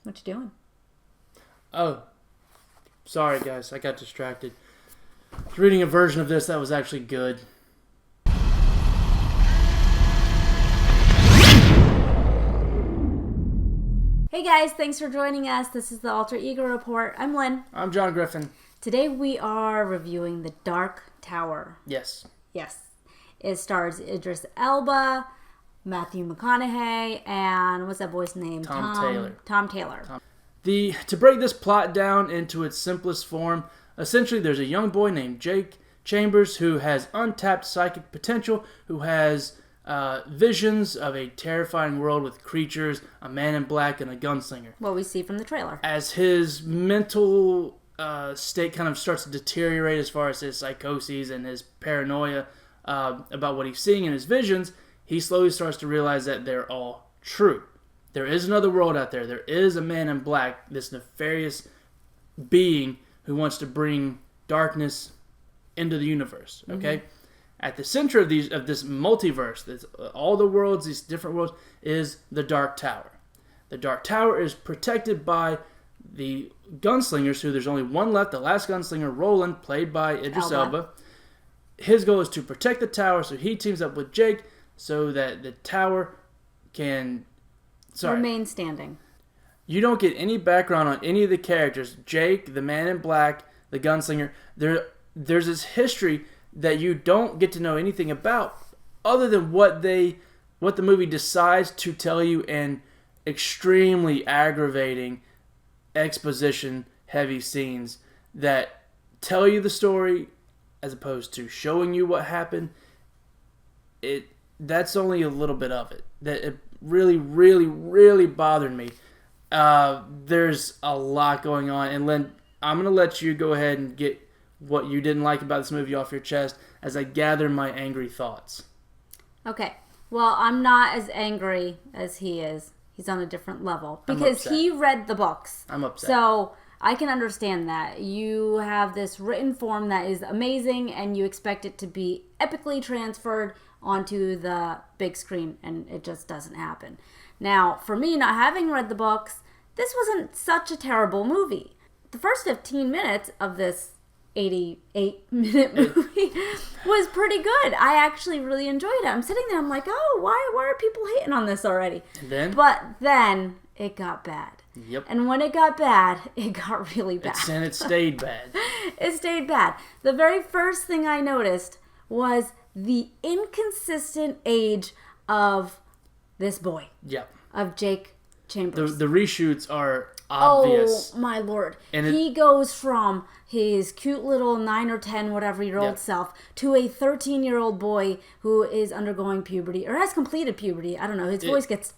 What you doing? Oh, sorry guys, I got distracted. I was reading a version of this that was actually good. Hey guys, thanks for joining us. This is the Alter Ego Report. I'm Lynn. I'm Jon Griffin. Today we are reviewing The Dark Tower. Yes. Yes. It stars Idris Elba, Matthew McConaughey, and what's that boy's name? Tom Taylor. Tom Taylor. To break this plot down into its simplest form, essentially there's a young boy named Jake Chambers who has untapped psychic potential, who has visions of a terrifying world with creatures, a man in black, and a gunslinger. What we see from the trailer. As his mental state kind of starts to deteriorate as far as his psychoses and his paranoia about what he's seeing in his visions, he slowly starts to realize that they're all true. There is another world out there. There is a man in black, this nefarious being who wants to bring darkness into the universe. Okay, at the center of this multiverse, all the worlds, these different worlds, is the Dark Tower. The Dark Tower is protected by the gunslingers. Who there's only one left. The last gunslinger, Roland, played by Idris Elba. His goal is to protect the tower, so he teams up with Jake so that the tower can remain standing. You don't get any background on any of the characters. Jake, the man in black, the gunslinger. There's this history that you don't get to know anything about other than what the movie decides to tell you in extremely aggravating exposition heavy scenes that tell you the story as opposed to showing you what happened. That's only a little bit of it. That it really, really, really bothered me. There's a lot going on. And Lynn, I'm going to let you go ahead and get what you didn't like about this movie off your chest as I gather my angry thoughts. Okay. Well, I'm not as angry as he is. He's on a different level. Because he read the books. I'm upset. So I can understand that. You have this written form that is amazing and you expect it to be epically transferred onto the big screen, and it just doesn't happen. Now, for me, not having read the books, this wasn't such a terrible movie. The first 15 minutes of this 88-minute movie was pretty good. I actually really enjoyed it. I'm sitting there, I'm like, oh, why are people hating on this already? But then it got bad. Yep. And when it got bad, it got really bad. And it stayed bad. It stayed bad. The very first thing I noticed was the inconsistent age of this boy. Yep. Of Jake Chambers. The reshoots are obvious. Oh, my Lord. And he goes from his cute little 9 or 10 whatever-year-old self to a 13-year-old boy who is undergoing puberty, or has completed puberty. I don't know. His voice gets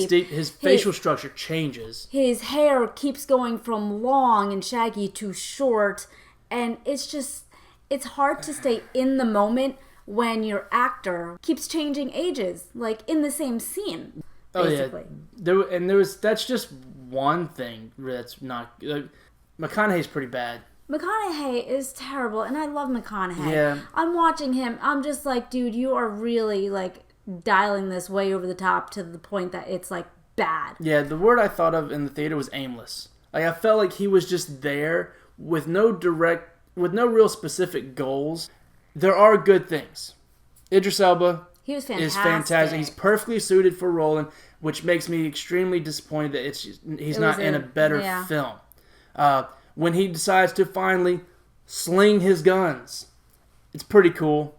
deep. His facial structure changes. His hair keeps going from long and shaggy to short, and it's hard to stay in the moment when your actor keeps changing ages, like in the same scene, basically. Oh yeah, that's just one thing that's not. McConaughey's pretty bad. McConaughey is terrible, and I love McConaughey. Yeah. I'm watching him. I'm just like, dude, you are really like dialing this way over the top to the point that it's like bad. Yeah, the word I thought of in the theater was aimless. Like I felt like he was just there with no real specific goals. There are good things. Idris Elba is fantastic. He's perfectly suited for Roland, which makes me extremely disappointed that he's not in a better film. When he decides to finally sling his guns, it's pretty cool.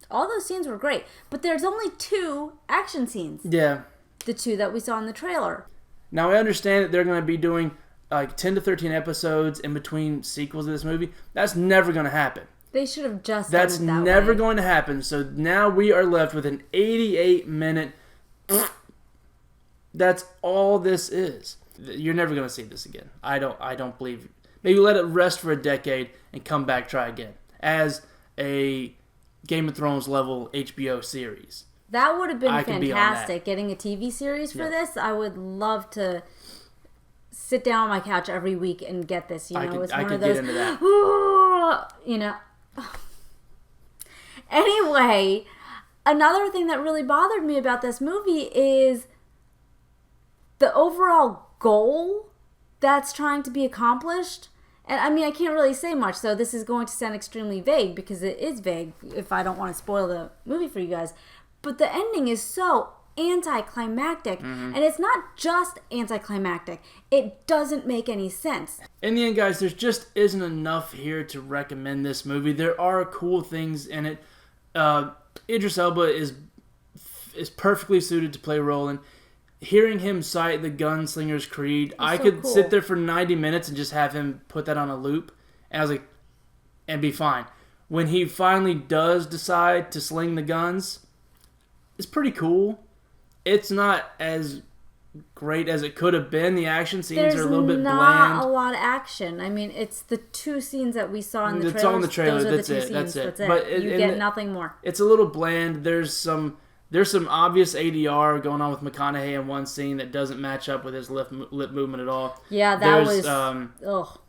All those scenes were great, but there's only 2 action scenes. Yeah. The 2 that we saw in the trailer. Now, I understand that they're going to be doing like 10 to 13 episodes in between sequels of this movie. That's never going to happen. They should have just That's done it that never way. going to happen. So now we are left with an 88-minute... That's all this is. You're never going to see this again. I don't believe... Maybe let it rest for a decade and come back, try again. As a Game of Thrones level HBO series. That would have been fantastic. Getting a TV series for this, I would love to sit down on my couch every week and get this. You know, it's one of those. Get into that. You know. Anyway, another thing that really bothered me about this movie is the overall goal that's trying to be accomplished. And I mean, I can't really say much, so this is going to sound extremely vague because it is vague if I don't want to spoil the movie for you guys. But the ending is so anticlimactic, and it's not just anticlimactic. It doesn't make any sense. In the end, guys, there just isn't enough here to recommend this movie. There are cool things in it. Idris Elba is perfectly suited to play Roland. Hearing him cite the Gunslinger's Creed, I could sit there for 90 minutes and just have him put that on a loop, and I was like, and be fine. When he finally does decide to sling the guns, it's pretty cool. It's not as great as it could have been. The action scenes are a little bit bland. There's not a lot of action. I mean, it's the 2 scenes that we saw in the trailer. It's all in the trailer. Those are That's it. But you get nothing more. It's a little bland. There's some obvious ADR going on with McConaughey in one scene that doesn't match up with his lip movement at all. Yeah,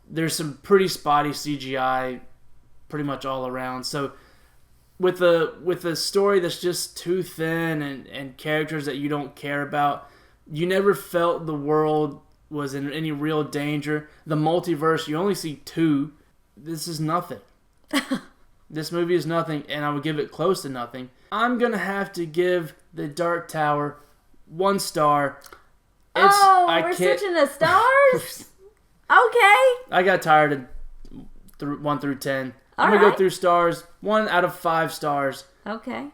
there's some pretty spotty CGI pretty much all around. So with a story that's just too thin and characters that you don't care about, you never felt the world was in any real danger. The multiverse, you only see 2. This is nothing. This movie is nothing, and I would give it close to nothing. I'm going to have to give The Dark Tower 1 star. We're switching to stars? Okay. I got tired of 1 through 10. I'm going to go through stars. 1 out of 5 stars. Okay.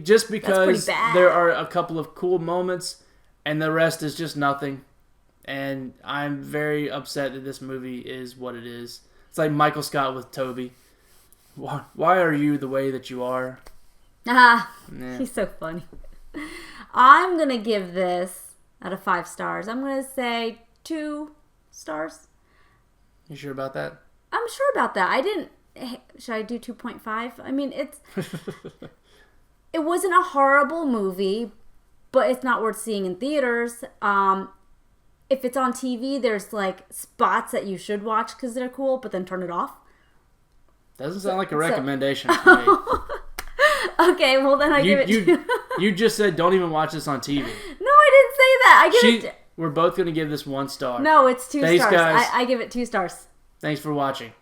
Just because there are a couple of cool moments, and the rest is just nothing. And I'm very upset that this movie is what it is. It's like Michael Scott with Toby. Why are you the way that you are? He's so funny. I'm going to give this out of 5 stars. I'm going to say 2 stars. You sure about that? I'm sure about that. Should I do 2.5? I mean, it wasn't a horrible movie, but it's not worth seeing in theaters. If it's on TV, there's like spots that you should watch because they're cool, but then turn it off. Doesn't sound like a recommendation for me. Okay, well then I give it. You just said don't even watch this on TV. No, I didn't say that. We're both going to give this 1 star. No, it's 2 Thanks, stars. guys. I give it 2 stars. Thanks for watching.